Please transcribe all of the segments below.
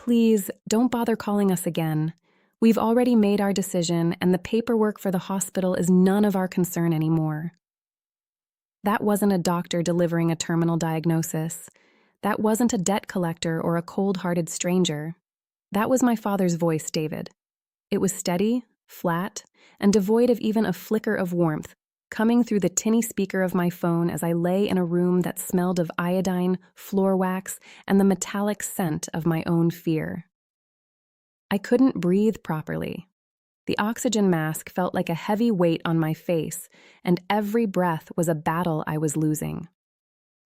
Please, don't bother calling us again. We've already made our decision, and the paperwork for the hospital is none of our concern anymore. That wasn't a doctor delivering a terminal diagnosis. That wasn't a debt collector or a cold-hearted stranger. That was my father's voice, David. It was steady, flat, and devoid of even a flicker of warmth, coming through the tinny speaker of my phone as I lay in a room that smelled of iodine, floor wax, and the metallic scent of my own fear. I couldn't breathe properly. The oxygen mask felt like a heavy weight on my face, and every breath was a battle I was losing.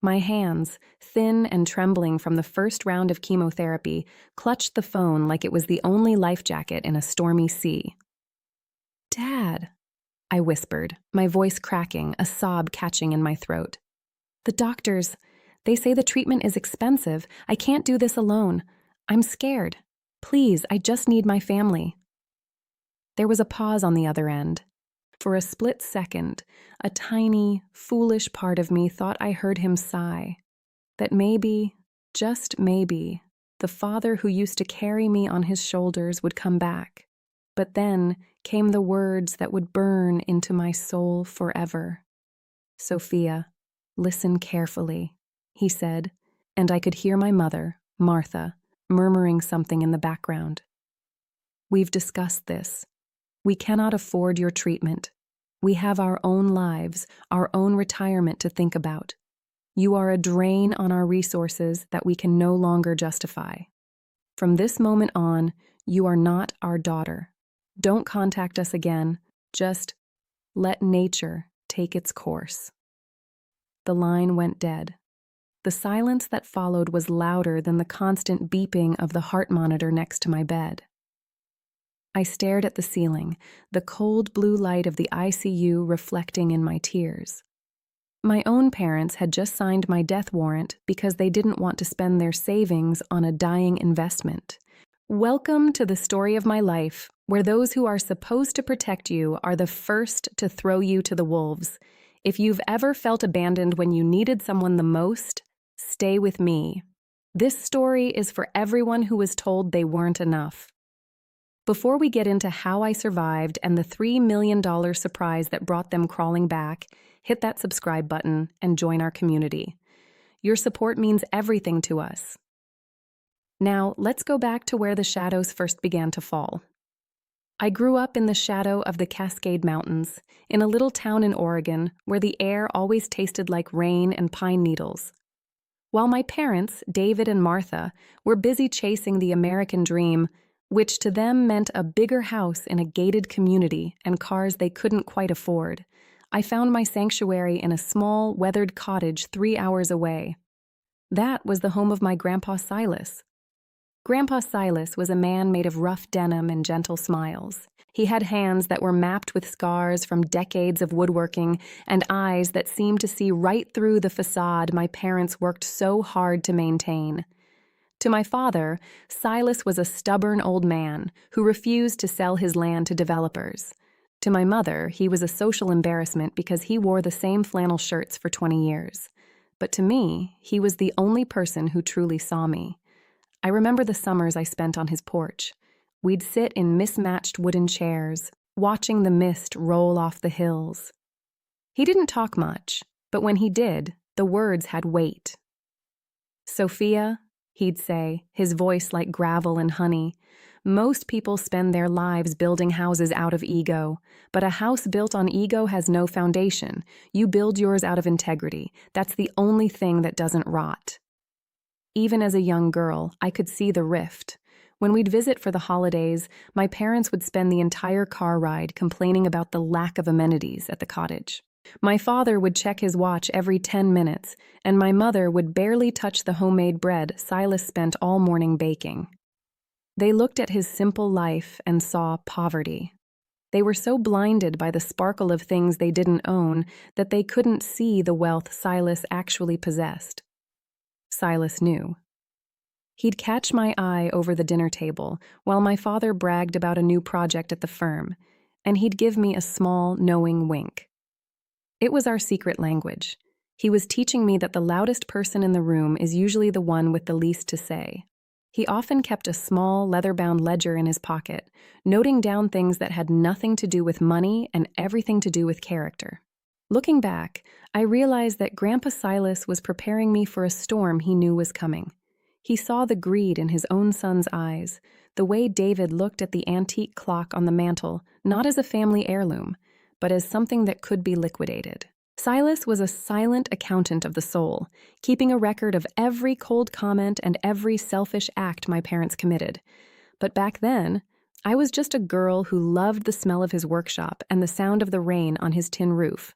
My hands, thin and trembling from the first round of chemotherapy, clutched the phone like it was the only life jacket in a stormy sea. "Dad," I whispered, my voice cracking, a sob catching in my throat. "The doctors, they say the treatment is expensive. I can't do this alone. I'm scared. Please, I just need my family." There was a pause on the other end. For a split second, a tiny, foolish part of me thought I heard him sigh. That maybe, just maybe, the father who used to carry me on his shoulders would come back. But then came the words that would burn into my soul forever. "Sophia, listen carefully," he said, and I could hear my mother, Martha, murmuring something in the background. "We've discussed this. We cannot afford your treatment. We have our own lives, our own retirement to think about. You are a drain on our resources that we can no longer justify. From this moment on, you are not our daughter. Don't contact us again. Just let nature take its course." The line went dead. The silence that followed was louder than the constant beeping of the heart monitor next to my bed. I stared at the ceiling, the cold blue light of the ICU reflecting in my tears. My own parents had just signed my death warrant because they didn't want to spend their savings on a dying investment. Welcome to the story of my life, where those who are supposed to protect you are the first to throw you to the wolves. If you've ever felt abandoned when you needed someone the most, stay with me. This story is for everyone who was told they weren't enough. Before we get into how I survived and the $3 million surprise that brought them crawling back, hit that subscribe button and join our community. Your support means everything to us. Now, let's go back to where the shadows first began to fall. I grew up in the shadow of the Cascade Mountains, in a little town in Oregon where the air always tasted like rain and pine needles. While my parents, David and Martha, were busy chasing the American dream, which to them meant a bigger house in a gated community and cars they couldn't quite afford, I found my sanctuary in a small, weathered cottage 3 hours away. That was the home of my Grandpa Silas. Grandpa Silas was a man made of rough denim and gentle smiles. He had hands that were mapped with scars from decades of woodworking and eyes that seemed to see right through the facade my parents worked so hard to maintain. To my father, Silas was a stubborn old man who refused to sell his land to developers. To my mother, he was a social embarrassment because he wore the same flannel shirts for 20 years. But to me, he was the only person who truly saw me. I remember the summers I spent on his porch. We'd sit in mismatched wooden chairs, watching the mist roll off the hills. He didn't talk much, but when he did, the words had weight. "Sophia," he'd say, his voice like gravel and honey, "most people spend their lives building houses out of ego, but a house built on ego has no foundation. You build yours out of integrity. That's the only thing that doesn't rot." Even as a young girl, I could see the rift. When we'd visit for the holidays, my parents would spend the entire car ride complaining about the lack of amenities at the cottage. My father would check his watch every 10 minutes, and my mother would barely touch the homemade bread Silas spent all morning baking. They looked at his simple life and saw poverty. They were so blinded by the sparkle of things they didn't own that they couldn't see the wealth Silas actually possessed. Silas knew. He'd catch my eye over the dinner table while my father bragged about a new project at the firm, and he'd give me a small, knowing wink. It was our secret language. He was teaching me that the loudest person in the room is usually the one with the least to say. He often kept a small, leather-bound ledger in his pocket, noting down things that had nothing to do with money and everything to do with character. Looking back, I realized that Grandpa Silas was preparing me for a storm he knew was coming. He saw the greed in his own son's eyes, the way David looked at the antique clock on the mantel, not as a family heirloom, but as something that could be liquidated. Silas was a silent accountant of the soul, keeping a record of every cold comment and every selfish act my parents committed. But back then, I was just a girl who loved the smell of his workshop and the sound of the rain on his tin roof.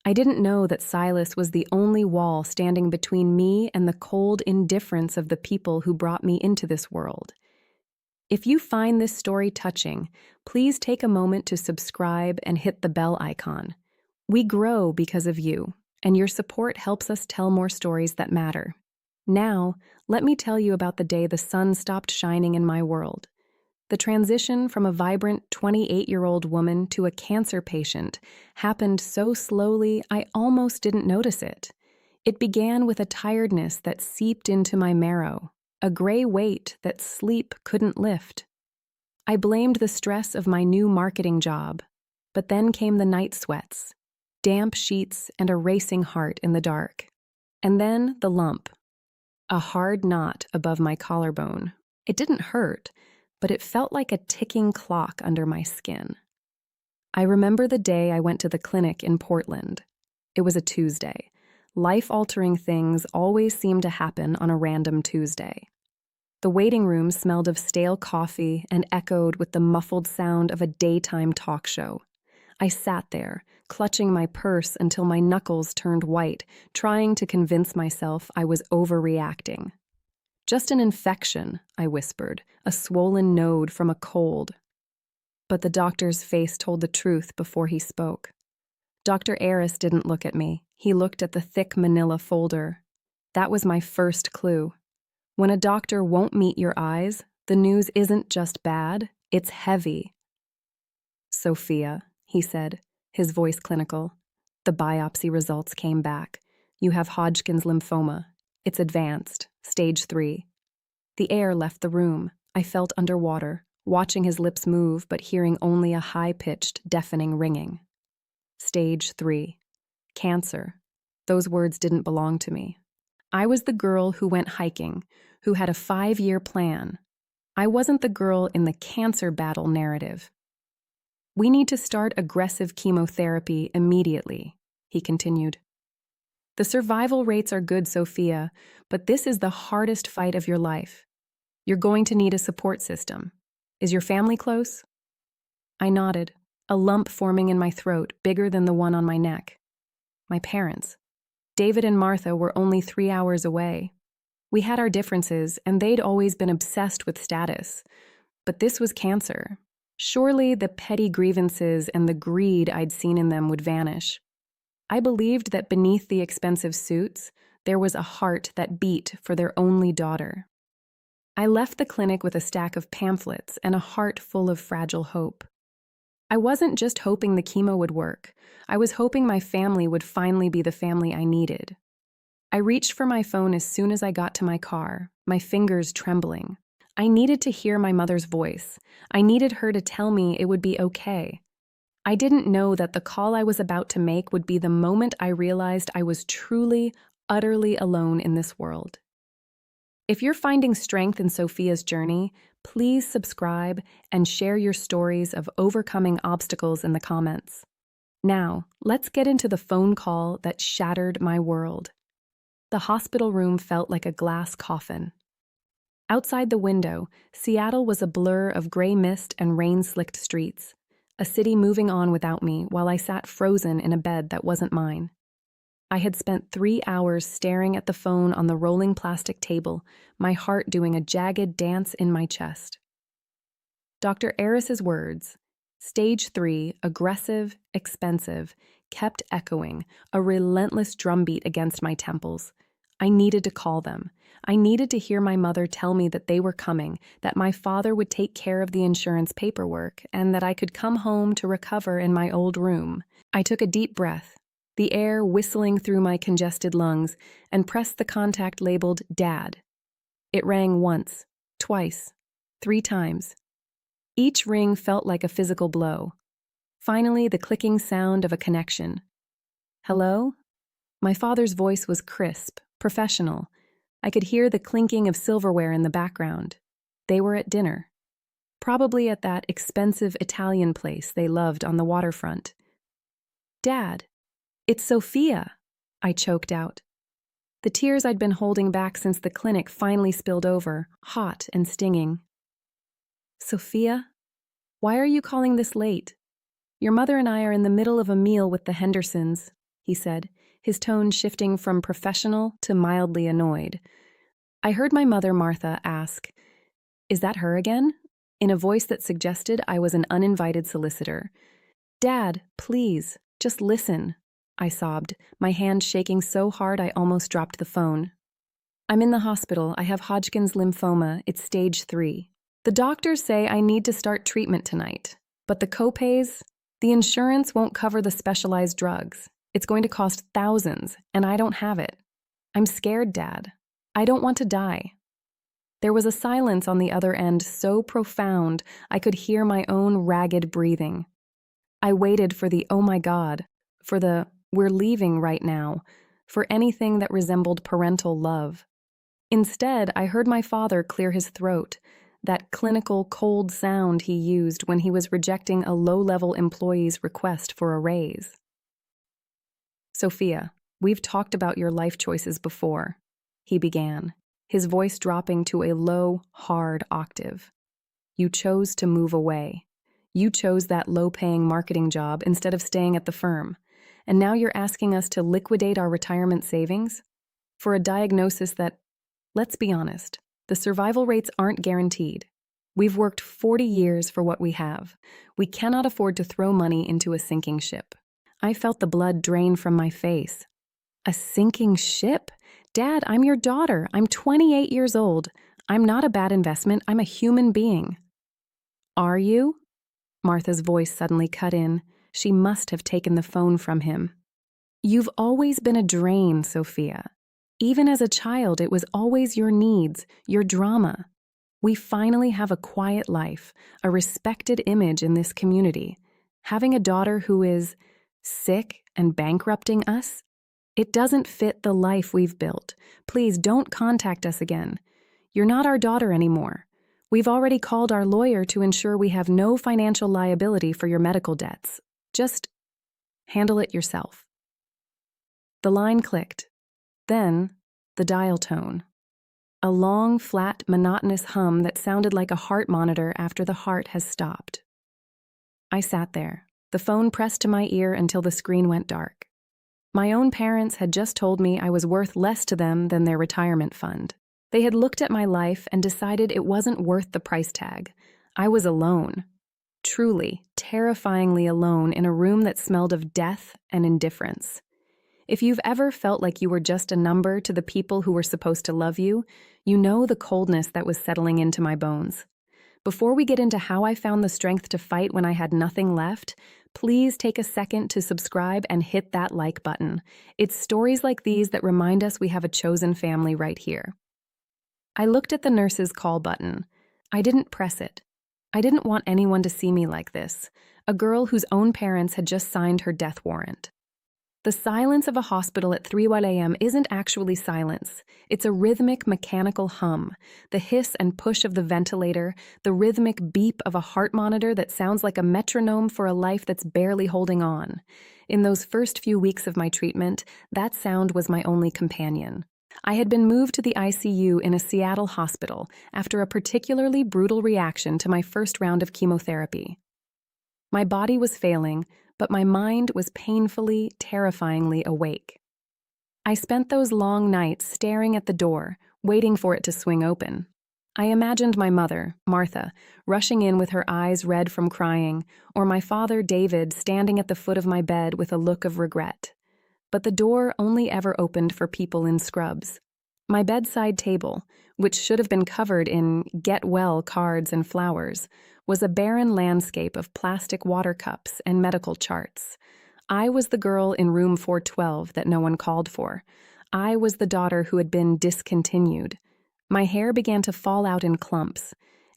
I didn't know that Silas was the only wall standing between me and the cold indifference of the people who brought me into this world. If you find this story touching, please take a moment to subscribe and hit the bell icon. We grow because of you, and your support helps us tell more stories that matter. Now, let me tell you about the day the sun stopped shining in my world. The transition from a vibrant 28-year-old woman to a cancer patient happened so slowly I almost didn't notice it. It began with a tiredness that seeped into my marrow, a gray weight that sleep couldn't lift. I blamed the stress of my new marketing job, but then came the night sweats, damp sheets and a racing heart in the dark. And then the lump, a hard knot above my collarbone. It didn't hurt, but it felt like a ticking clock under my skin. I remember the day I went to the clinic in Portland. It was a Tuesday. Life-altering things always seem to happen on a random Tuesday. The waiting room smelled of stale coffee and echoed with the muffled sound of a daytime talk show. I sat there, clutching my purse until my knuckles turned white, trying to convince myself I was overreacting. "Just an infection," I whispered, "a swollen node from a cold." But the doctor's face told the truth before he spoke. Dr. Aris didn't look at me. He looked at the thick manila folder. That was my first clue. When a doctor won't meet your eyes, the news isn't just bad, it's heavy. "Sophia," he said, his voice clinical. "The biopsy results came back. You have Hodgkin's lymphoma. It's advanced, stage 3. The air left the room. I felt underwater, watching his lips move but hearing only a high-pitched, deafening ringing. Stage 3. Cancer. Those words didn't belong to me. I was the girl who went hiking, who had a 5-year plan. I wasn't the girl in the cancer battle narrative. "We need to start aggressive chemotherapy immediately," he continued. "The survival rates are good, Sophia, but this is the hardest fight of your life. You're going to need a support system. Is your family close?" I nodded, a lump forming in my throat, bigger than the one on my neck. My parents. David and Martha were only 3 hours away. We had our differences, and they'd always been obsessed with status. But this was cancer. Surely the petty grievances and the greed I'd seen in them would vanish. I believed that beneath the expensive suits, there was a heart that beat for their only daughter. I left the clinic with a stack of pamphlets and a heart full of fragile hope. I wasn't just hoping the chemo would work. I was hoping my family would finally be the family I needed. I reached for my phone as soon as I got to my car, my fingers trembling. I needed to hear my mother's voice. I needed her to tell me it would be okay. I didn't know that the call I was about to make would be the moment I realized I was truly, utterly alone in this world. If you're finding strength in Sophia's journey, please subscribe and share your stories of overcoming obstacles in the comments. Now, let's get into the phone call that shattered my world. The hospital room felt like a glass coffin. Outside the window, Seattle was a blur of gray mist and rain-slicked streets, a city moving on without me while I sat frozen in a bed that wasn't mine. I had spent 3 hours staring at the phone on the rolling plastic table, my heart doing a jagged dance in my chest. Dr. Aris's words, stage 3, aggressive, expensive, kept echoing, a relentless drumbeat against my temples. I needed to call them. I needed to hear my mother tell me that they were coming, that my father would take care of the insurance paperwork, and that I could come home to recover in my old room. I took a deep breath, the air whistling through my congested lungs, and pressed the contact labeled Dad. It rang once, Twice. 3 times. Each ring felt like a physical blow. Finally, the clicking sound of a connection. Hello? My father's voice was crisp, professional. I could hear the clinking of silverware in the background. They were at dinner. Probably at that expensive Italian place they loved on the waterfront. Dad, it's Sophia, I choked out. The tears I'd been holding back since the clinic finally spilled over, hot and stinging. Sophia? Why are you calling this late? Your mother and I are in the middle of a meal with the Hendersons, he said, his tone shifting from professional to mildly annoyed. I heard my mother, Martha, ask, "Is that her again?" in a voice that suggested I was an uninvited solicitor. "Dad, please, just listen," I sobbed, my hand shaking so hard I almost dropped the phone. "I'm in the hospital. I have Hodgkin's lymphoma. It's stage 3. The doctors say I need to start treatment tonight, but the copays, the insurance won't cover the specialized drugs. It's going to cost thousands, and I don't have it. I'm scared, Dad. I don't want to die." There was a silence on the other end so profound I could hear my own ragged breathing. I waited for the "oh my God," for the "we're leaving right now," for anything that resembled parental love. Instead, I heard my father clear his throat, that clinical cold sound he used when he was rejecting a low-level employee's request for a raise. "Sophia, we've talked about your life choices before," he began, his voice dropping to a low, hard octave. "You chose to move away. You chose that low-paying marketing job instead of staying at the firm. And now you're asking us to liquidate our retirement savings? For a diagnosis that, let's be honest, the survival rates aren't guaranteed. We've worked 40 years for what we have. We cannot afford to throw money into a sinking ship." I felt the blood drain from my face. "A sinking ship? Dad, I'm your daughter. I'm 28 years old. I'm not a bad investment. I'm a human being." "Are you?" Martha's voice suddenly cut in. She must have taken the phone from him. "You've always been a drain, Sophia. Even as a child, it was always your needs, your drama. We finally have a quiet life, a respected image in this community. Having a daughter who is sick and bankrupting us? It doesn't fit the life we've built. Please don't contact us again. You're not our daughter anymore. We've already called our lawyer to ensure we have no financial liability for your medical debts. Just handle it yourself." The line clicked. Then, the dial tone. A long, flat, monotonous hum that sounded like a heart monitor after the heart has stopped. I sat there, the phone pressed to my ear until the screen went dark. My own parents had just told me I was worth less to them than their retirement fund. They had looked at my life and decided it wasn't worth the price tag. I was alone. Truly, terrifyingly alone in a room that smelled of death and indifference. If you've ever felt like you were just a number to the people who were supposed to love you, you know the coldness that was settling into my bones. Before we get into how I found the strength to fight when I had nothing left, please take a second to subscribe and hit that like button. It's stories like these that remind us we have a chosen family right here. I looked at the nurse's call button. I didn't press it. I didn't want anyone to see me like this, a girl whose own parents had just signed her death warrant. The silence of a hospital at 3:01 a.m. isn't actually silence. It's a rhythmic, mechanical hum, the hiss and push of the ventilator, the rhythmic beep of a heart monitor that sounds like a metronome for a life that's barely holding on. In those first few weeks of my treatment, that sound was my only companion. I had been moved to the ICU in a Seattle hospital after a particularly brutal reaction to my first round of chemotherapy. My body was failing, but my mind was painfully, terrifyingly awake. I spent those long nights staring at the door, waiting for it to swing open. I imagined my mother, Martha, rushing in with her eyes red from crying, or my father, David, standing at the foot of my bed with a look of regret. But the door only ever opened for people in scrubs. My bedside table, which should have been covered in get well cards and flowers, was a barren landscape of plastic water cups and medical charts. I was the girl in room 412 that no one called for. I was the daughter who had been discontinued. My hair began to fall out in clumps.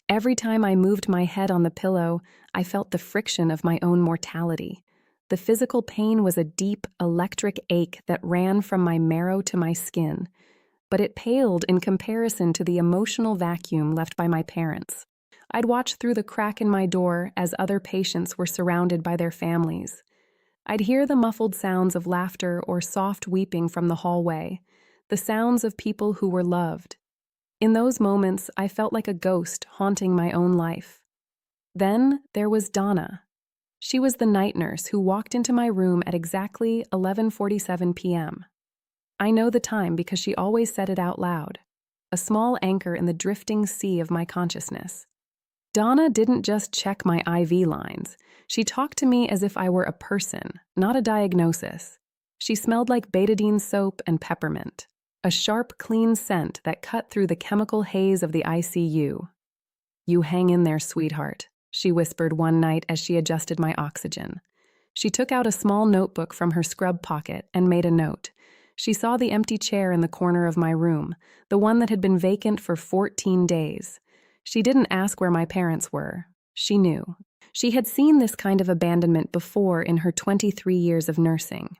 Every time I moved my head on the pillow, I felt the friction of my own mortality. The physical pain was a deep, electric ache that ran from my marrow to my skin, but it paled in comparison to the emotional vacuum left by my parents. I'd watch through the crack in my door as other patients were surrounded by their families. I'd hear the muffled sounds of laughter or soft weeping from the hallway, the sounds of people who were loved. In those moments, I felt like a ghost haunting my own life. Then there was Donna. She was the night nurse who walked into my room at exactly 11:47 p.m. I know the time because she always said it out loud, a small anchor in the drifting sea of my consciousness. Donna didn't just check my IV lines. She talked to me as if I were a person, not a diagnosis. She smelled like betadine soap and peppermint, a sharp, clean scent that cut through the chemical haze of the ICU. "You hang in there, sweetheart," she whispered one night as she adjusted my oxygen. She took out a small notebook from her scrub pocket and made a note. She saw the empty chair in the corner of my room, the one that had been vacant for 14 days. She didn't ask where my parents were. She knew. She had seen this kind of abandonment before in her 23 years of nursing.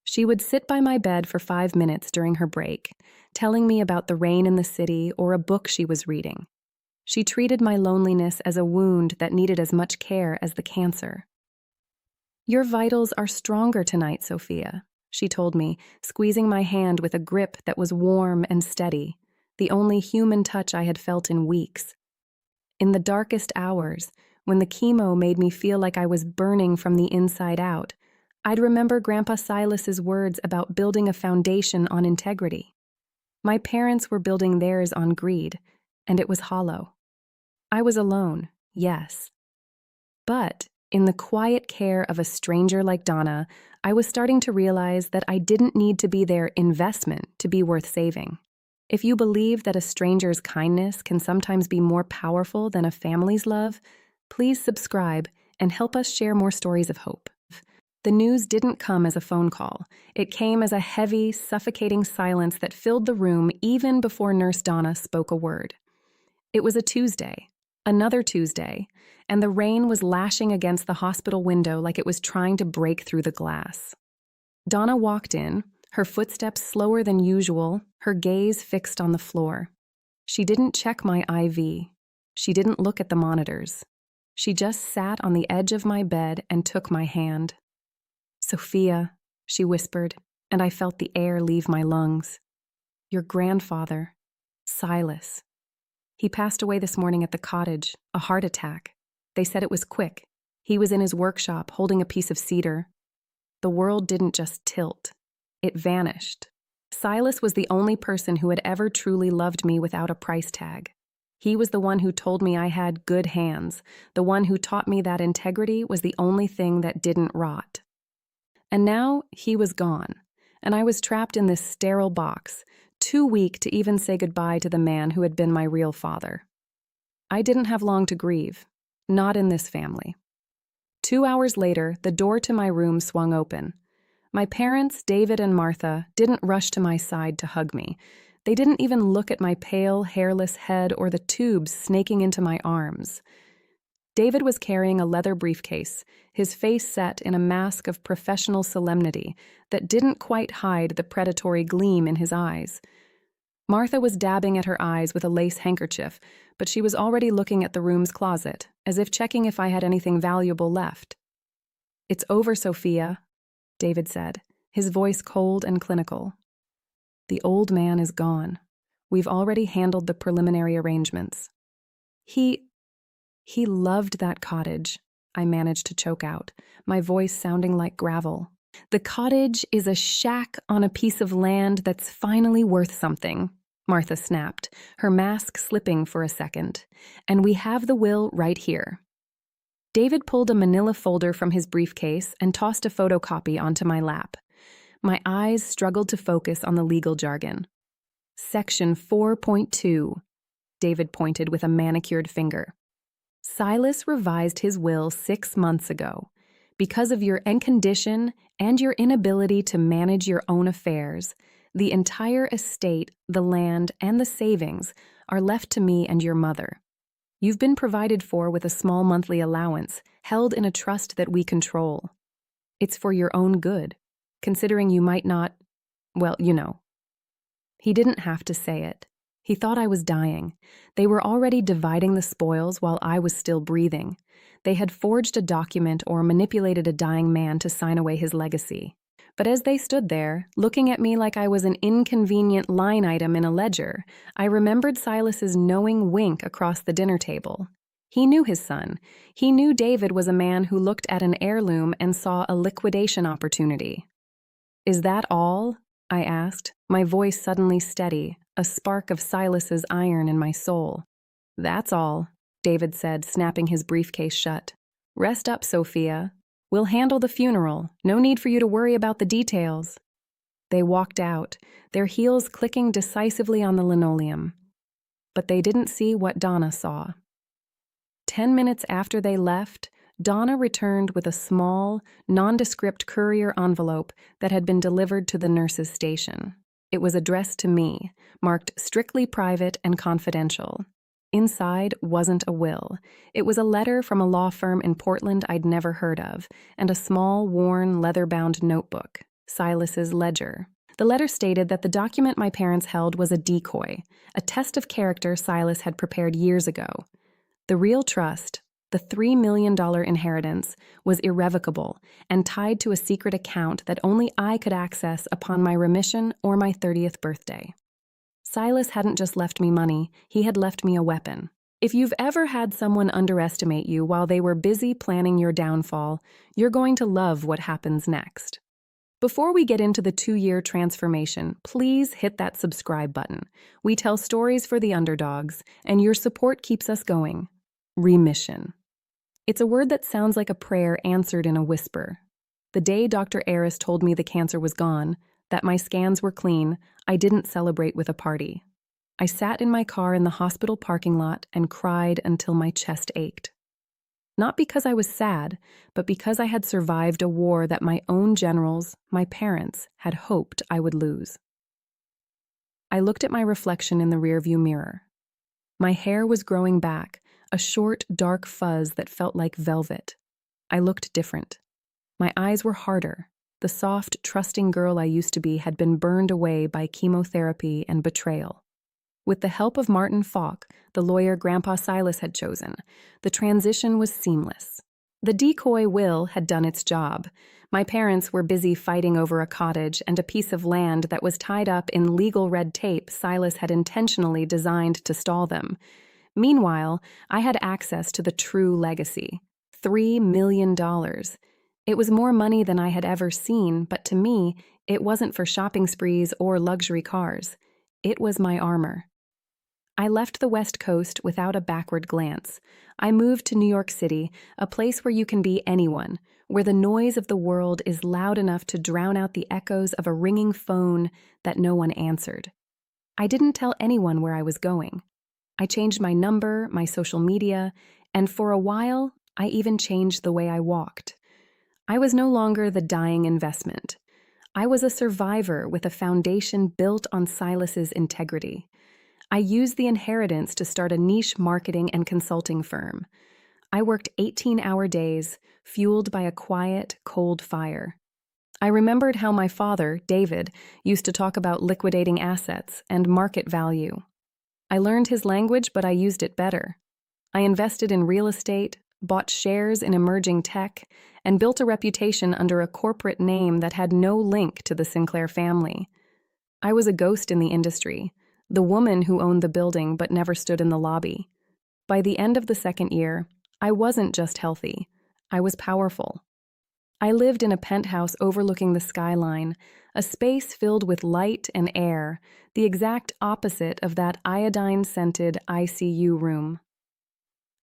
She would sit by my bed for 5 minutes during her break, telling me about the rain in the city or a book she was reading. She treated my loneliness as a wound that needed as much care as the cancer. "Your vitals are stronger tonight, Sophia," she told me, squeezing my hand with a grip that was warm and steady, the only human touch I had felt in weeks. In the darkest hours, when the chemo made me feel like I was burning from the inside out, I'd remember Grandpa Silas's words about building a foundation on integrity. My parents were building theirs on greed, and it was hollow. I was alone, yes. But in the quiet care of a stranger like Donna, I was starting to realize that I didn't need to be their investment to be worth saving. If you believe that a stranger's kindness can sometimes be more powerful than a family's love, please subscribe and help us share more stories of hope. The news didn't come as a phone call. It came as a heavy, suffocating silence that filled the room even before Nurse Donna spoke a word. It was a Tuesday, another Tuesday, and the rain was lashing against the hospital window like it was trying to break through the glass. Donna walked in, her footsteps slower than usual, her gaze fixed on the floor. She didn't check my IV. She didn't look at the monitors. She just sat on the edge of my bed and took my hand. "Sophia," she whispered, and I felt the air leave my lungs. "Your grandfather, Silas. He passed away this morning at the cottage, a heart attack. They said it was quick. He was in his workshop holding a piece of cedar. The world didn't just tilt. It vanished. Silas was the only person who had ever truly loved me without a price tag. He was the one who told me I had good hands, the one who taught me that integrity was the only thing that didn't rot. And now he was gone, and I was trapped in this sterile box, too weak to even say goodbye to the man who had been my real father. I didn't have long to grieve, not in this family. 2 hours later, the door to my room swung open. My parents, David and Martha, didn't rush to my side to hug me. They didn't even look at my pale, hairless head or the tubes snaking into my arms. David was carrying a leather briefcase, his face set in a mask of professional solemnity that didn't quite hide the predatory gleam in his eyes. Martha was dabbing at her eyes with a lace handkerchief, but she was already looking at the room's closet, as if checking if I had anything valuable left. "It's over, Sophia," David said, his voice cold and clinical. "The old man is gone. We've already handled the preliminary arrangements." He loved that cottage, I managed to choke out, my voice sounding like gravel. "The cottage is a shack on a piece of land that's finally worth something," Martha snapped, her mask slipping for a second. "And we have the will right here." David pulled a manila folder from his briefcase and tossed a photocopy onto my lap. My eyes struggled to focus on the legal jargon. "Section 4.2, David pointed with a manicured finger. "Silas revised his will 6 months ago. Because of your condition and your inability to manage your own affairs, The entire estate, the land, and the savings are left to me and your mother. You've been provided for with a small monthly allowance, held in a trust that we control. It's for your own good, considering you might not, well, you know." He didn't have to say it. He thought I was dying. They were already dividing the spoils while I was still breathing. They had forged a document or manipulated a dying man to sign away his legacy. But as they stood there, looking at me like I was an inconvenient line item in a ledger, I remembered Silas's knowing wink across the dinner table. He knew his son. He knew David was a man who looked at an heirloom and saw a liquidation opportunity. "Is that all?" I asked, my voice suddenly steady, a spark of Silas's iron in my soul. "That's all," David said, snapping his briefcase shut. "Rest up, Sophia. We'll handle the funeral. No need for you to worry about the details." They walked out, their heels clicking decisively on the linoleum. But they didn't see what Donna saw. 10 minutes after they left, Donna returned with a small, nondescript courier envelope that had been delivered to the nurse's station. It was addressed to me, marked strictly private and confidential. Inside wasn't a will. It was a letter from a law firm in Portland I'd never heard of, and a small, worn, leather-bound notebook, Silas's ledger. The letter stated that the document my parents held was a decoy, a test of character Silas had prepared years ago. The real trust, the $3 million inheritance, was irrevocable and tied to a secret account that only I could access upon my remission or my 30th birthday. Silas hadn't just left me money, he had left me a weapon. If you've ever had someone underestimate you while they were busy planning your downfall, you're going to love what happens next. Before we get into the 2-year transformation, please hit that subscribe button. We tell stories for the underdogs, and your support keeps us going. Remission. It's a word that sounds like a prayer answered in a whisper. The day Dr. Aris told me the cancer was gone, that my scans were clean, I didn't celebrate with a party. I sat in my car in the hospital parking lot and cried until my chest ached. Not because I was sad, but because I had survived a war that my own generals, my parents, had hoped I would lose. I looked at my reflection in the rearview mirror. My hair was growing back, a short, dark fuzz that felt like velvet. I looked different. My eyes were harder. The soft, trusting girl I used to be had been burned away by chemotherapy and betrayal. With the help of Martin Falk, the lawyer Grandpa Silas had chosen, the transition was seamless. The decoy will had done its job. My parents were busy fighting over a cottage and a piece of land that was tied up in legal red tape Silas had intentionally designed to stall them. Meanwhile, I had access to the true legacy, $3 million. It was more money than I had ever seen, but to me, it wasn't for shopping sprees or luxury cars. It was my armor. I left the West Coast without a backward glance. I moved to New York City, a place where you can be anyone, where the noise of the world is loud enough to drown out the echoes of a ringing phone that no one answered. I didn't tell anyone where I was going. I changed my number, my social media, and for a while, I even changed the way I walked. I was no longer the dying investment. I was a survivor with a foundation built on Silas's integrity. I used the inheritance to start a niche marketing and consulting firm. I worked 18-hour days, fueled by a quiet, cold fire. I remembered how my father, David, used to talk about liquidating assets and market value. I learned his language, but I used it better. I invested in real estate, bought shares in emerging tech, and built a reputation under a corporate name that had no link to the Sinclair family. I was a ghost in the industry, the woman who owned the building but never stood in the lobby. By the end of the second year, I wasn't just healthy, I was powerful. I lived in a penthouse overlooking the skyline, a space filled with light and air, the exact opposite of that iodine-scented ICU room.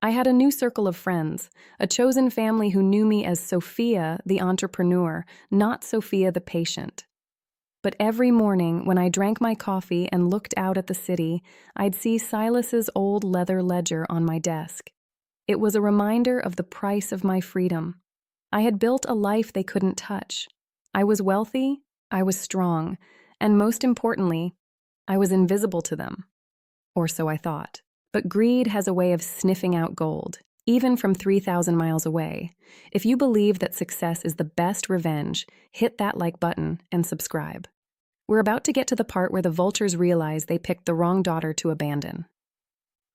I had a new circle of friends, a chosen family who knew me as Sophia, the entrepreneur, not Sophia, the patient. But every morning, when I drank my coffee and looked out at the city, I'd see Silas's old leather ledger on my desk. It was a reminder of the price of my freedom. I had built a life they couldn't touch. I was wealthy, I was strong, And most importantly, I was invisible to them. Or so I thought. But greed has a way of sniffing out gold, even from 3,000 miles away. If you believe that success is the best revenge, hit that like button and subscribe. We're about to get to the part where the vultures realize they picked the wrong daughter to abandon.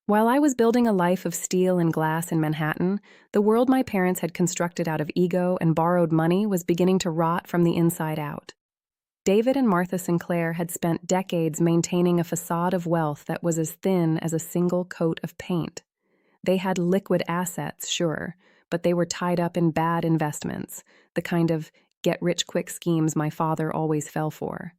While I was building a life of steel and glass in Manhattan, the world my parents had constructed out of ego and borrowed money was beginning to rot from the inside out. David and Martha Sinclair had spent decades maintaining a facade of wealth that was as thin as a single coat of paint. They had liquid assets, sure, but they were tied up in bad investments, the kind of get-rich-quick schemes my father always fell for.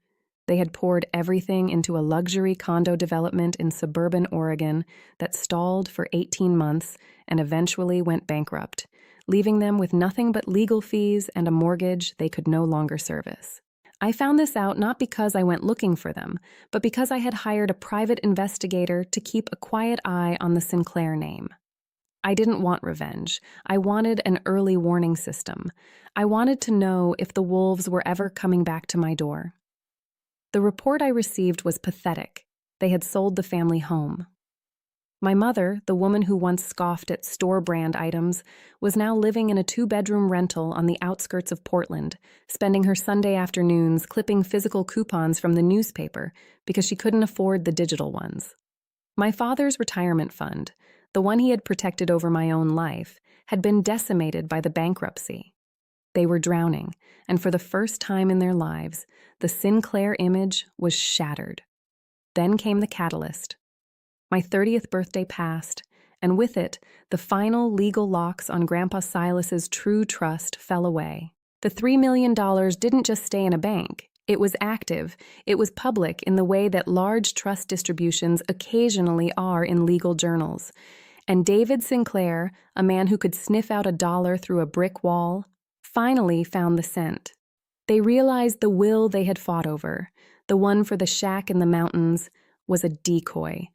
They had poured everything into a luxury condo development in suburban Oregon that stalled for 18 months and eventually went bankrupt, leaving them with nothing but legal fees and a mortgage they could no longer service. I found this out not because I went looking for them, but because I had hired a private investigator to keep a quiet eye on the Sinclair name. I didn't want revenge. I wanted an early warning system. I wanted to know if the wolves were ever coming back to my door. The report I received was pathetic. They had sold the family home. My mother, the woman who once scoffed at store-brand items, was now living in a 2-bedroom rental on the outskirts of Portland, spending her Sunday afternoons clipping physical coupons from the newspaper because she couldn't afford the digital ones. My father's retirement fund, the one he had protected over my own life, had been decimated by the bankruptcy. They were drowning, and for the first time in their lives, the Sinclair image was shattered. Then came the catalyst. My 30th birthday passed, and with it, the final legal locks on Grandpa Silas's true trust fell away. The $3 million didn't just stay in a bank. It was active. It was public in the way that large trust distributions occasionally are in legal journals. And David Sinclair, a man who could sniff out $1 through a brick wall, finally found the scent. They realized the will they had fought over, the one for the shack in the mountains, was a decoy.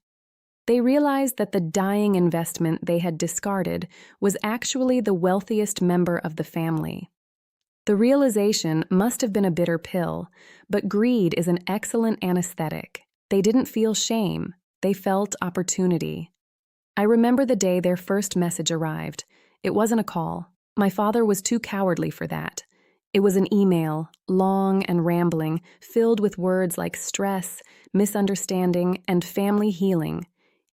They realized that the dying investment they had discarded was actually the wealthiest member of the family. The realization must have been a bitter pill, but greed is an excellent anesthetic. They didn't feel shame. They felt opportunity. I remember the day their first message arrived. It wasn't a call. My father was too cowardly for that. It was an email, long and rambling, filled with words like stress, misunderstanding, and family healing.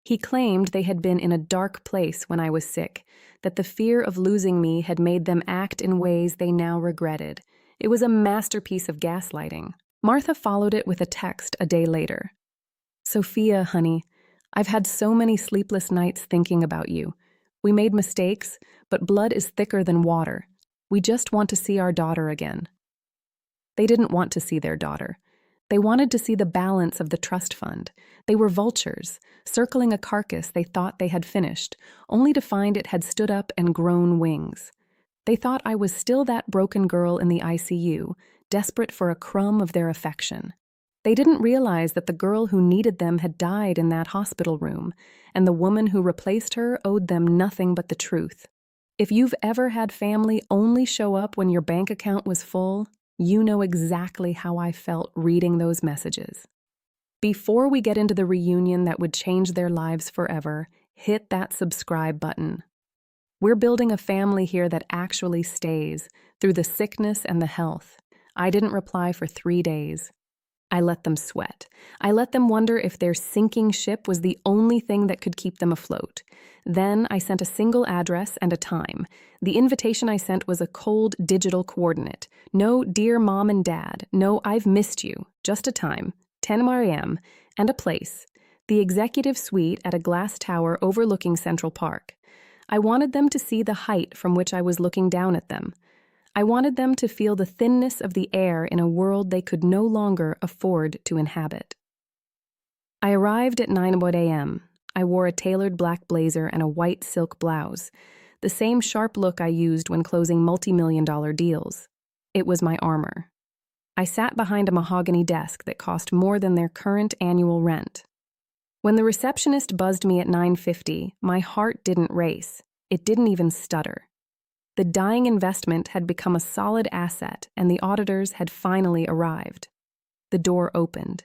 He claimed they had been in a dark place when I was sick, that the fear of losing me had made them act in ways they now regretted. It was a masterpiece of gaslighting. Martha followed it with a text a day later. "Sophia, honey, I've had so many sleepless nights thinking about you. We made mistakes, but blood is thicker than water. We just want to see our daughter again." They didn't want to see their daughter. They wanted to see the balance of the trust fund. They were vultures, circling a carcass they thought they had finished, only to find it had stood up and grown wings. They thought I was still that broken girl in the ICU, desperate for a crumb of their affection. They didn't realize that the girl who needed them had died in that hospital room, and the woman who replaced her owed them nothing but the truth. If you've ever had family only show up when your bank account was full, you know exactly how I felt reading those messages. Before we get into the reunion that would change their lives forever, hit that subscribe button. We're building a family here that actually stays, through the sickness and the health. I didn't reply for 3 days. I let them sweat. I let them wonder if their sinking ship was the only thing that could keep them afloat. Then I sent a single address and a time. The invitation I sent was a cold digital coordinate. No dear mom and dad. No I've missed you. Just a time, 10 a.m., and a place. The executive suite at a glass tower overlooking Central Park. I wanted them to see the height from which I was looking down at them. I wanted them to feel the thinness of the air in a world they could no longer afford to inhabit. I arrived at 9 a.m. I wore a tailored black blazer and a white silk blouse, the same sharp look I used when closing multi-million-dollar deals. It was my armor. I sat behind a mahogany desk that cost more than their current annual rent. When the receptionist buzzed me at 9:50, my heart didn't race. It didn't even stutter. The dying investment had become a solid asset, and the auditors had finally arrived. The door opened.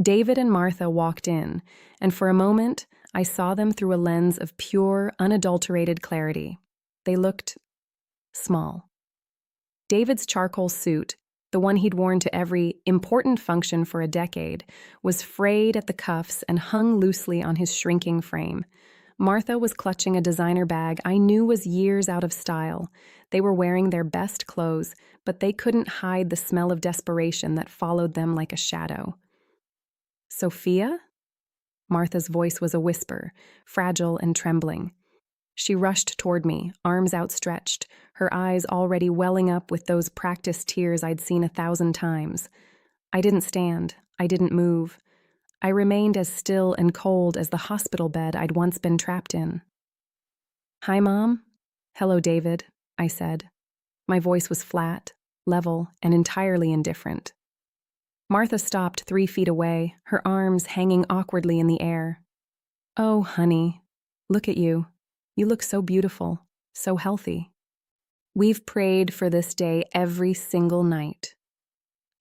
David and Martha walked in, and for a moment, I saw them through a lens of pure, unadulterated clarity. They looked small. David's charcoal suit, the one he'd worn to every important function for a decade, was frayed at the cuffs and hung loosely on his shrinking frame. Martha was clutching a designer bag I knew was years out of style. They were wearing their best clothes, but they couldn't hide the smell of desperation that followed them like a shadow. "Sophia?" Martha's voice was a whisper, fragile and trembling. She rushed toward me, arms outstretched, her eyes already welling up with those practiced tears I'd seen 1,000 times. I didn't stand. I didn't move. I remained as still and cold as the hospital bed I'd once been trapped in. "Hi, Mom." "Hello, David," I said. My voice was flat, level, and entirely indifferent. Martha stopped 3 feet away, her arms hanging awkwardly in the air. "Oh, honey, look at you. You look so beautiful, so healthy. We've prayed for this day every single night."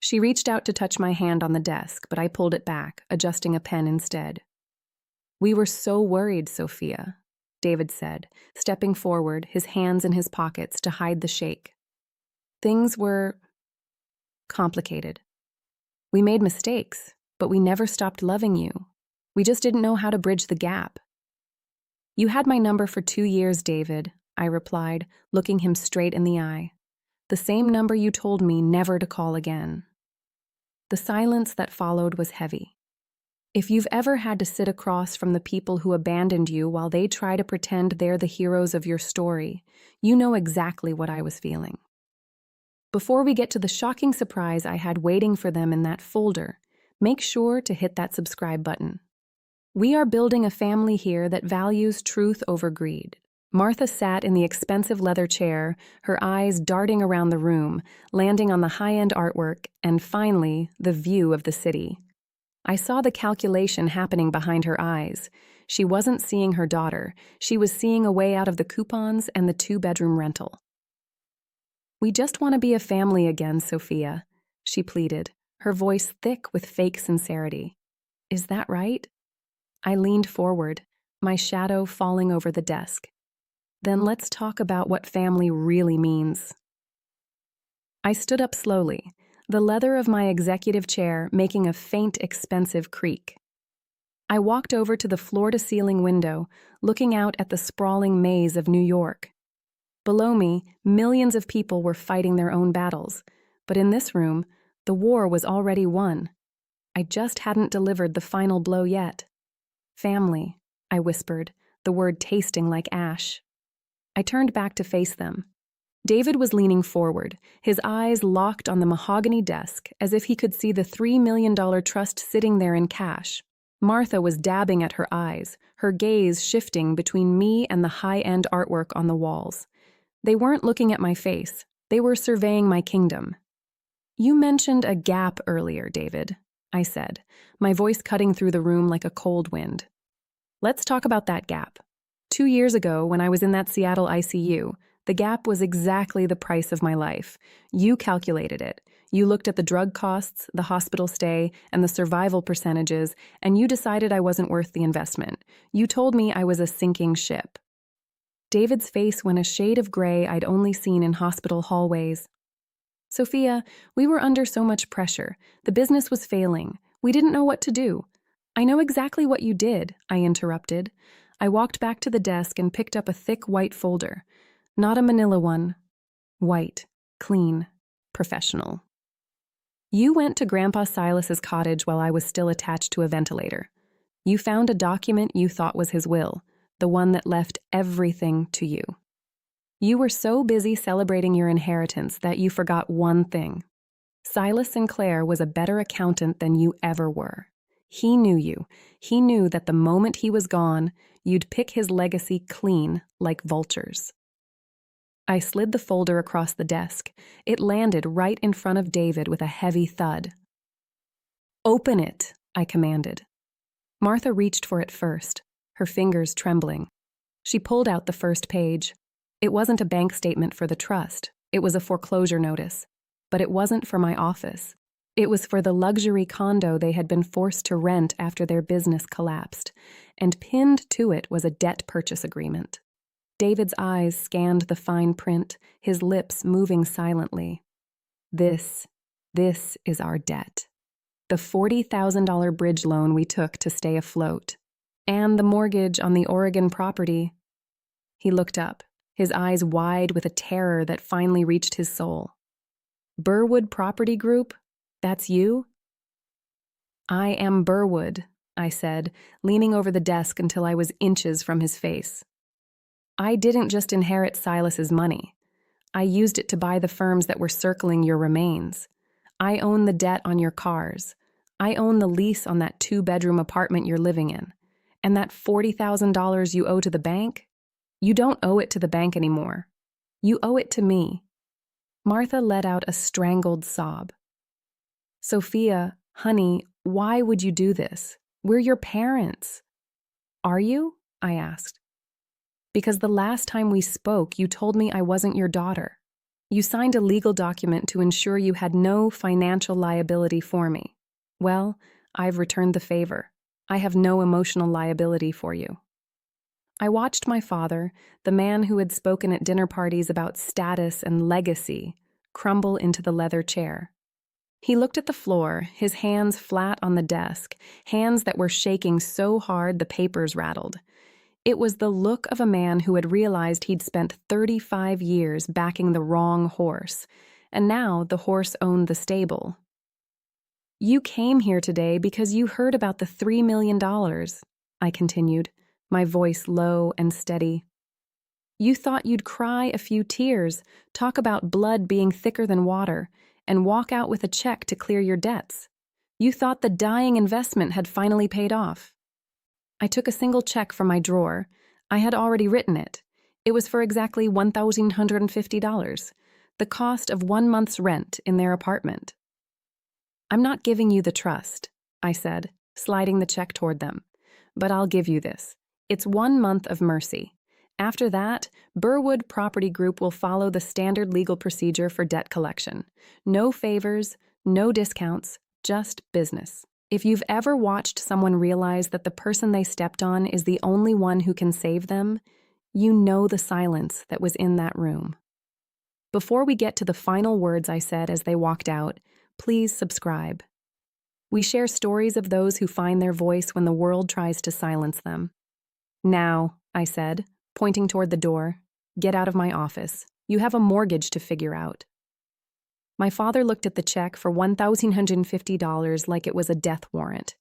She reached out to touch my hand on the desk, but I pulled it back, adjusting a pen instead. "We were so worried, Sophia," David said, stepping forward, his hands in his pockets to hide the shake. "Things were complicated. We made mistakes, but we never stopped loving you. We just didn't know how to bridge the gap." "You had my number for 2 years, David," I replied, looking him straight in the eye. "The same number you told me never to call again." The silence that followed was heavy. If you've ever had to sit across from the people who abandoned you while they try to pretend they're the heroes of your story, you know exactly what I was feeling. Before we get to the shocking surprise I had waiting for them in that folder, make sure to hit that subscribe button. We are building a family here that values truth over greed. Martha sat in the expensive leather chair, her eyes darting around the room, landing on the high-end artwork, and finally, the view of the city. I saw the calculation happening behind her eyes. She wasn't seeing her daughter. She was seeing a way out of the coupons and the 2-bedroom rental. "We just want to be a family again, Sophia," she pleaded, her voice thick with fake sincerity. "Is that right?" I leaned forward, my shadow falling over the desk. "Then let's talk about what family really means." I stood up slowly, the leather of my executive chair making a faint, expensive creak. I walked over to the floor-to-ceiling window, looking out at the sprawling maze of New York. Below me, millions of people were fighting their own battles, but in this room, the war was already won. I just hadn't delivered the final blow yet. "Family," I whispered, the word tasting like ash. I turned back to face them. David was leaning forward, his eyes locked on the mahogany desk as if he could see the $3 million trust sitting there in cash. Martha was dabbing at her eyes, her gaze shifting between me and the high-end artwork on the walls. They weren't looking at my face. They were surveying my kingdom. "You mentioned a gap earlier, David," I said, my voice cutting through the room like a cold wind. "Let's talk about that gap. 2 years ago, when I was in that Seattle ICU, the gap was exactly the price of my life. You calculated it. You looked at the drug costs, the hospital stay, and the survival percentages, and you decided I wasn't worth the investment. You told me I was a sinking ship." David's face went a shade of gray I'd only seen in hospital hallways. "Sophia, we were under so much pressure. The business was failing. We didn't know what to do." "I know exactly what you did," I interrupted. I walked back to the desk and picked up a thick white folder. Not a manila one. White, clean, professional. "You went to Grandpa Silas's cottage while I was still attached to a ventilator. You found a document you thought was his will, the one that left everything to you. You were so busy celebrating your inheritance that you forgot one thing. Silas Sinclair was a better accountant than you ever were. He knew you. He knew that the moment he was gone, you'd pick his legacy clean like vultures." I slid the folder across the desk. It landed right in front of David with a heavy thud. "Open it," I commanded. Martha reached for it first, her fingers trembling. She pulled out the first page. It wasn't a bank statement for the trust. It was a foreclosure notice. But it wasn't for my office. It was for the luxury condo they had been forced to rent after their business collapsed, and pinned to it was a debt purchase agreement. David's eyes scanned the fine print, his lips moving silently. This is our debt. The $40,000 bridge loan we took to stay afloat, and the mortgage on the Oregon property. He looked up, his eyes wide with a terror that finally reached his soul. Burwood Property Group? That's you? I am Burwood, I said, leaning over the desk until I was inches from his face. I didn't just inherit Silas's money. I used it to buy the firms that were circling your remains. I own the debt on your cars. I own the lease on that 2-bedroom apartment you're living in. And that $40,000 you owe to the bank? You don't owe it to the bank anymore. You owe it to me. Martha let out a strangled sob. Sophia, honey, why would you do this? We're your parents. Are you? I asked. Because the last time we spoke, you told me I wasn't your daughter. You signed a legal document to ensure you had no financial liability for me. Well, I've returned the favor. I have no emotional liability for you. I watched my father, the man who had spoken at dinner parties about status and legacy, crumble into the leather chair. He looked at the floor, his hands flat on the desk, hands that were shaking so hard the papers rattled. It was the look of a man who had realized he'd spent 35 years backing the wrong horse, and now the horse owned the stable. You came here today because you heard about the $3 million, I continued, my voice low and steady. You thought you'd cry a few tears, talk about blood being thicker than water, and walk out with a check to clear your debts. You thought the dying investment had finally paid off. I took a single check from my drawer. I had already written it. It was for exactly $1,150, the cost of 1 month's rent in their apartment. I'm not giving you the trust, I said, sliding the check toward them. But I'll give you this. It's 1 month of mercy. After that, Burwood Property Group will follow the standard legal procedure for debt collection. No favors, no discounts, just business. If you've ever watched someone realize that the person they stepped on is the only one who can save them, you know the silence that was in that room. Before we get to the final words I said as they walked out, please subscribe. We share stories of those who find their voice when the world tries to silence them. Now, I said, pointing toward the door, get out of my office. You have a mortgage to figure out. My father looked at the check for $1,150 like it was a death warrant.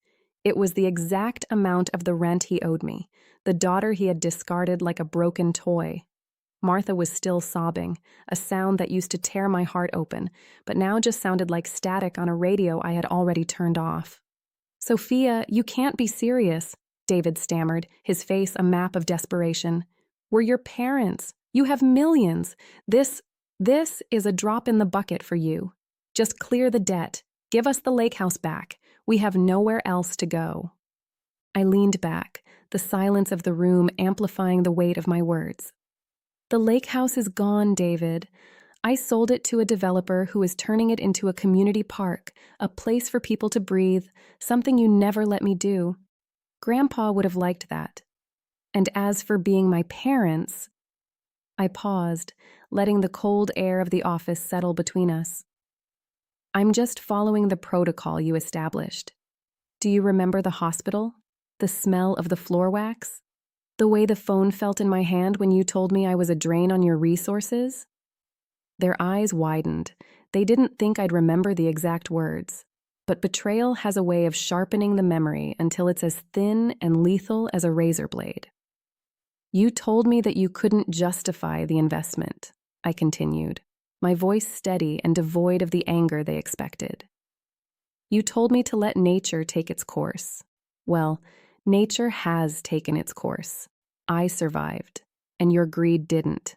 It was the exact amount of the rent he owed me, the daughter he had discarded like a broken toy. Martha was still sobbing, a sound that used to tear my heart open, but now just sounded like static on a radio I had already turned off. Sophia, you can't be serious, David stammered, his face a map of desperation. We're your parents. You have millions. This is a drop in the bucket for you. Just clear the debt. Give us the lake house back. We have nowhere else to go. I leaned back, the silence of the room amplifying the weight of my words. The lake house is gone, David. I sold it to a developer who is turning it into a community park, a place for people to breathe, something you never let me do. Grandpa would have liked that. And as for being my parents, I paused, letting the cold air of the office settle between us. I'm just following the protocol you established. Do you remember the hospital? The smell of the floor wax? The way the phone felt in my hand when you told me I was a drain on your resources? Their eyes widened. They didn't think I'd remember the exact words. But betrayal has a way of sharpening the memory until it's as thin and lethal as a razor blade. You told me that you couldn't justify the investment, I continued, my voice steady and devoid of the anger they expected. You told me to let nature take its course. Well, nature has taken its course. I survived, and your greed didn't.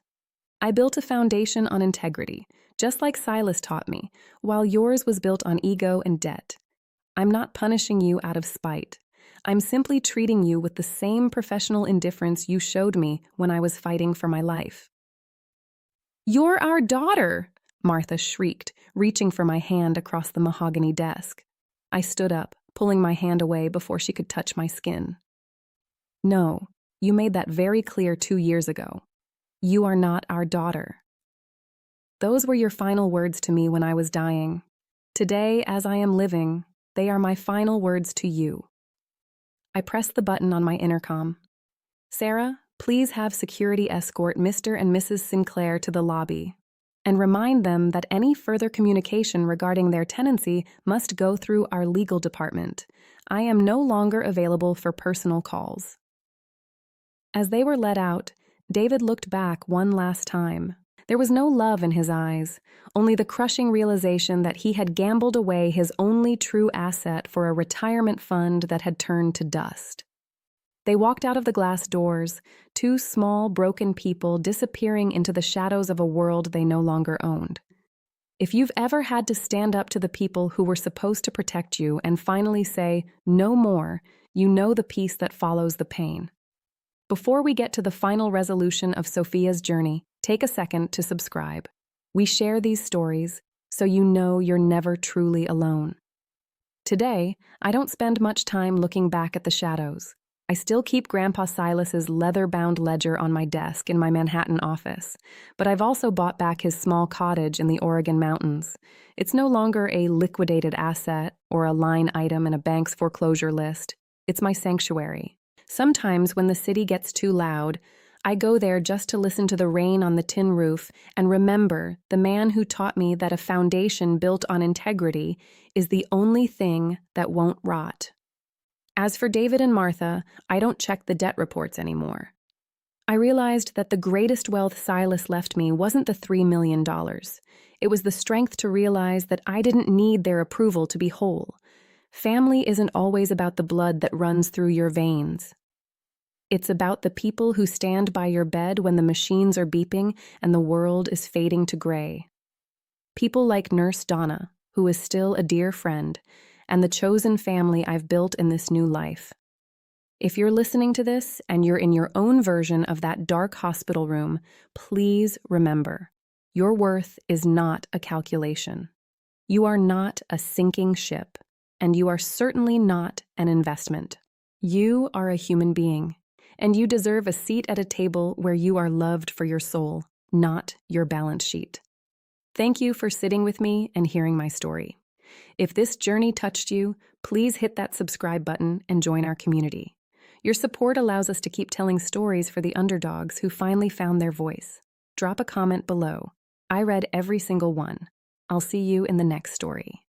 I built a foundation on integrity, just like Silas taught me, while yours was built on ego and debt. I'm not punishing you out of spite. I'm simply treating you with the same professional indifference you showed me when I was fighting for my life. You're our daughter, Martha shrieked, reaching for my hand across the mahogany desk. I stood up, pulling my hand away before she could touch my skin. No, you made that very clear 2 years ago. You are not our daughter. Those were your final words to me when I was dying. Today, as I am living, they are my final words to you. I pressed the button on my intercom. Sarah, please have security escort Mr. and Mrs. Sinclair to the lobby, and remind them that any further communication regarding their tenancy must go through our legal department. I am no longer available for personal calls. As they were let out, David looked back one last time. There was no love in his eyes, only the crushing realization that he had gambled away his only true asset for a retirement fund that had turned to dust. They walked out of the glass doors, two small, broken people disappearing into the shadows of a world they no longer owned. If you've ever had to stand up to the people who were supposed to protect you and finally say, "No more," you know the peace that follows the pain. Before we get to the final resolution of Sophia's journey, take a second to subscribe. We share these stories so you know you're never truly alone. Today, I don't spend much time looking back at the shadows. I still keep Grandpa Silas's leather-bound ledger on my desk in my Manhattan office, but I've also bought back his small cottage in the Oregon mountains. It's no longer a liquidated asset or a line item in a bank's foreclosure list. It's my sanctuary. Sometimes when the city gets too loud, I go there just to listen to the rain on the tin roof and remember the man who taught me that a foundation built on integrity is the only thing that won't rot. As for David and Martha, I don't check the debt reports anymore. I realized that the greatest wealth Silas left me wasn't the $3 million. It was the strength to realize that I didn't need their approval to be whole. Family isn't always about the blood that runs through your veins. It's about the people who stand by your bed when the machines are beeping and the world is fading to gray. People like Nurse Donna, who is still a dear friend, and the chosen family I've built in this new life. If you're listening to this and you're in your own version of that dark hospital room, please remember, your worth is not a calculation. You are not a sinking ship, and you are certainly not an investment. You are a human being, and you deserve a seat at a table where you are loved for your soul, not your balance sheet. Thank you for sitting with me and hearing my story. If this journey touched you, please hit that subscribe button and join our community. Your support allows us to keep telling stories for the underdogs who finally found their voice. Drop a comment below. I read every single one. I'll see you in the next story.